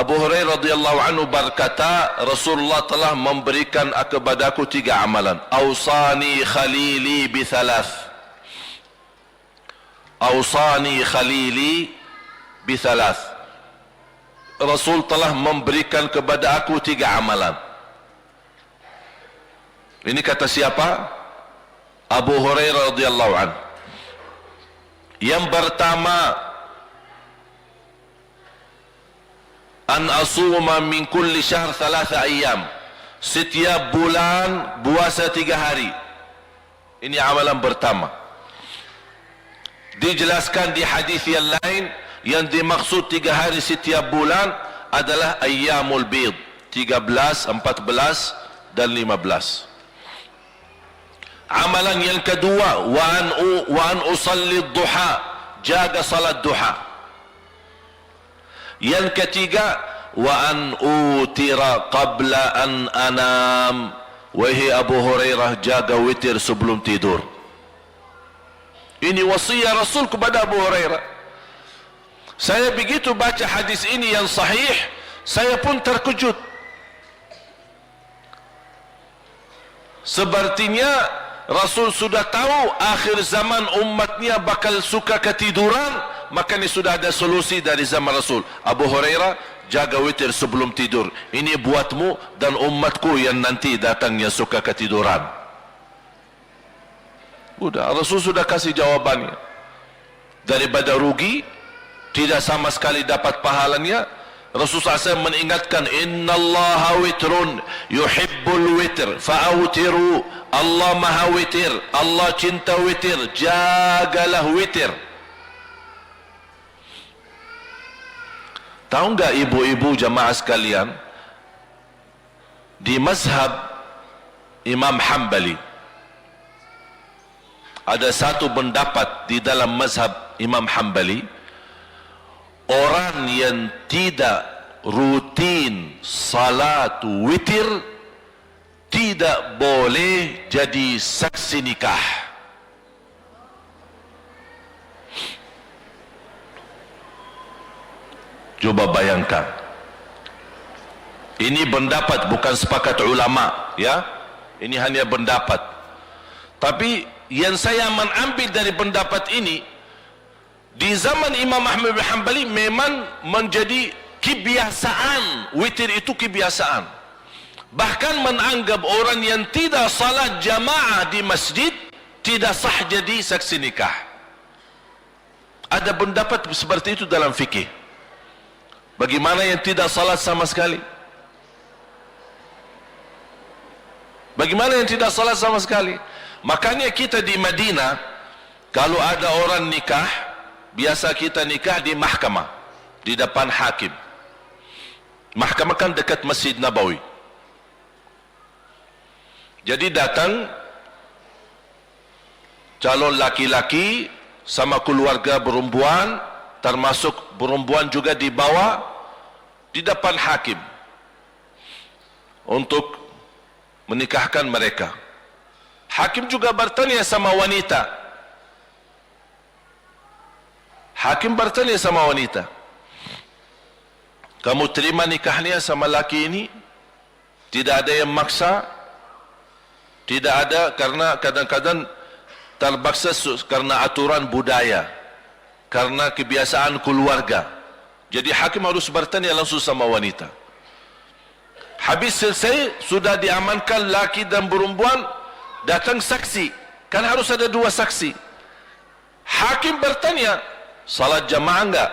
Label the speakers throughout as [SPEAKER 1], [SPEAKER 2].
[SPEAKER 1] Abu Hurairah radhiyallahu anhu berkata, Rasulullah telah memberikan kepadaku 3 amalan. Ausani khalili bi thalath. Ausani khalili bi thalath. Rasul telah memberikan kepada aku 3 amalan. Ini kata siapa? Abu Hurairah radhiyallahu anhu. Yang pertama, an asuma min kulli syahr 3 ayyam. Setiap bulan puasa 3 hari. Ini amalan pertama. Dijelaskan di hadis yang lain, yang dimaksud 3 hari setiap bulan adalah ayyamul bid, 13, 14 dan 15. Amalan yang kedua, wa an usalli duha, jaga salat duha. Yang ketiga, wa an utira qabla an anam. Wahai Abu Hurairah, jaga witir sebelum tidur. Ini wasiat Rasul kepada Abu Hurairah. Saya begitu baca hadis ini yang sahih, saya pun terkejut. Sepertinya Rasul sudah tahu akhir zaman umatnya bakal suka ketiduran, makanya sudah ada solusi dari zaman Rasul. Abu Hurairah, jaga witir sebelum tidur. Ini buatmu dan umatku yang nanti datangnya suka ketiduran. Sudah, Rasul sudah kasih jawabannya. Daripada rugi, tidak sama sekali dapat pahalanya, Rasulullah SAW mengingatkan, innallaha witrun yuhibbul witr fa'awtiru. Allah maha witir, Allah cinta witir, jagalah witir. Tahu enggak ibu-ibu jamaah sekalian, di mazhab Imam Hanbali ada satu pendapat di dalam mazhab Imam Hanbali, orang yang tidak rutin salat witir tidak boleh jadi saksi nikah. Coba bayangkan. Ini pendapat, bukan sepakat ulama, ya. Ini hanya pendapat. Tapi yang saya mengambil dari pendapat ini, di zaman Imam Ahmad bin Hanbali memang menjadi kebiasaan, witir itu kebiasaan. Bahkan menganggap orang yang tidak salat jamaah di masjid tidak sah jadi saksi nikah. Ada pendapat seperti itu dalam fikih. Bagaimana yang tidak salat sama sekali? Bagaimana yang tidak salat sama sekali? Makanya kita di Madinah, kalau ada orang nikah, biasa kita nikah di mahkamah, di depan hakim. Mahkamah kan dekat Masjid Nabawi. Jadi datang calon laki-laki sama keluarga perempuan, termasuk perempuan juga dibawa di depan hakim untuk menikahkan mereka. Hakim juga bertanya sama wanita. Hakim bertanya sama wanita, kamu terima nikahnya sama laki ini? Tidak ada yang maksa? Tidak ada, karena kadang-kadang terpaksa karena aturan budaya, karena kebiasaan keluarga. Jadi hakim harus bertanya langsung sama wanita. Habis selesai, sudah diamankan laki dan perempuan, datang saksi. Kan harus ada 2 saksi. Hakim bertanya, salat jamaah enggak?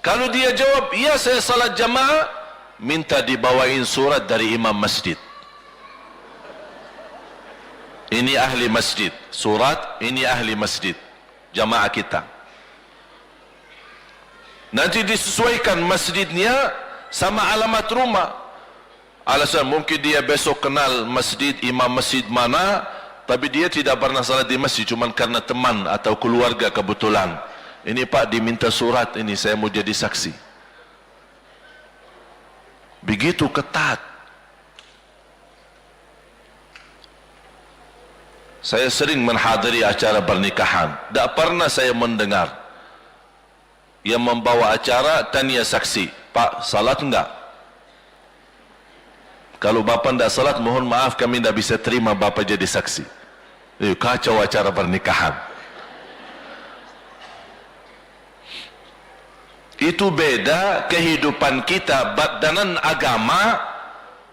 [SPEAKER 1] Kalau dia jawab, iya saya salat jamaah, minta dibawain surat dari imam masjid. Ini ahli masjid, surat ini ahli masjid, jamaah kita. Nanti disesuaikan masjidnya sama alamat rumah. Alasan mungkin dia besok kenal masjid, imam masjid mana, tapi dia tidak pernah salat di masjid, cuma karena teman atau keluarga kebetulan. Ini Pak diminta surat, ini saya mau jadi saksi. Begitu ketat. Saya sering menghadiri acara pernikahan, tak pernah saya mendengar yang membawa acara tanya saksi, Pak, salat enggak? Kalau bapa tidak salat, mohon maaf kami tidak bisa terima bapa jadi saksi. Kacau acara pernikahan. Itu beda kehidupan kita. Dalam agama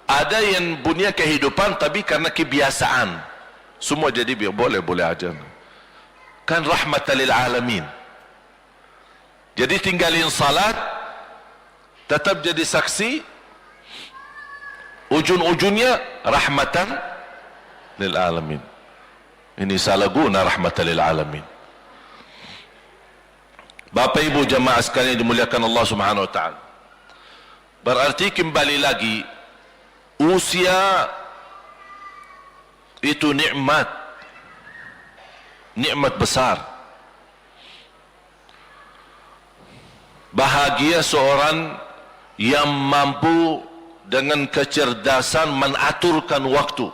[SPEAKER 1] ada yang punya kehidupan tapi karena kebiasaan. Semua jadi boleh aja. Kan rahmatan lil alamin. Jadi tinggalin salat, tetap jadi saksi, ujung-ujungnya rahmatan lil alamin. Ini salah guna rahmatan lil alamin. Bapak ibu jamaah sekalian dimuliakan Allah Subhanahu wa taala. Berarti kembali lagi, usia itu nikmat besar. Bahagia seorang yang mampu dengan kecerdasan menaturkan waktu.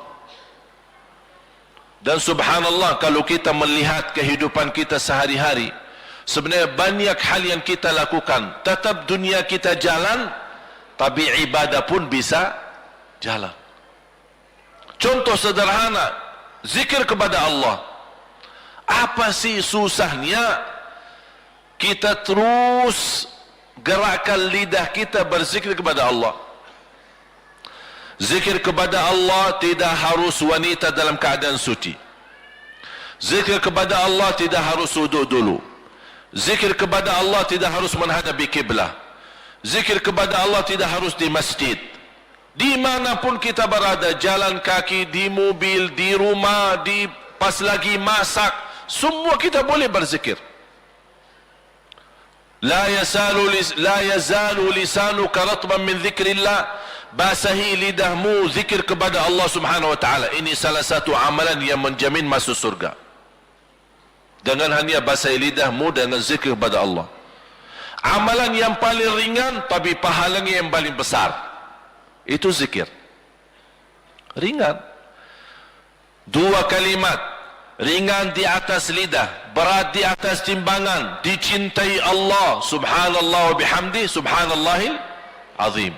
[SPEAKER 1] Dan subhanallah, kalau kita melihat kehidupan kita sehari-hari, sebenarnya banyak hal yang kita lakukan. Tetap dunia kita jalan, tapi ibadah pun bisa jalan. Contoh sederhana, zikir kepada Allah. Apa sih susahnya kita terus gerakkan lidah kita berzikir kepada Allah? Zikir kepada Allah tidak harus wanita dalam keadaan suci. Zikir kepada Allah tidak harus wuduk dulu. Zikir kepada Allah tidak harus menghadapi kiblah. Zikir kepada Allah tidak harus di masjid. Dimanapun kita berada, jalan kaki, di mobil, di rumah, di pas lagi masak, semua kita boleh berzikir. La yazalu lisanuka ratban min dzikrillah. Basahi lidahmu zikir kepada Allah Subhanahu wa taala. Ini salah satu amalan yang menjamin masuk surga. Jangan hanya basahi lidahmu dengan zikir kepada Allah. Amalan yang paling ringan tapi pahalanya yang paling besar, itu zikir. Ringan. 2 kalimat, ringan di atas lidah, berat di atas timbangan, dicintai Allah subhanallah wa bihamdi subhanallahil azim.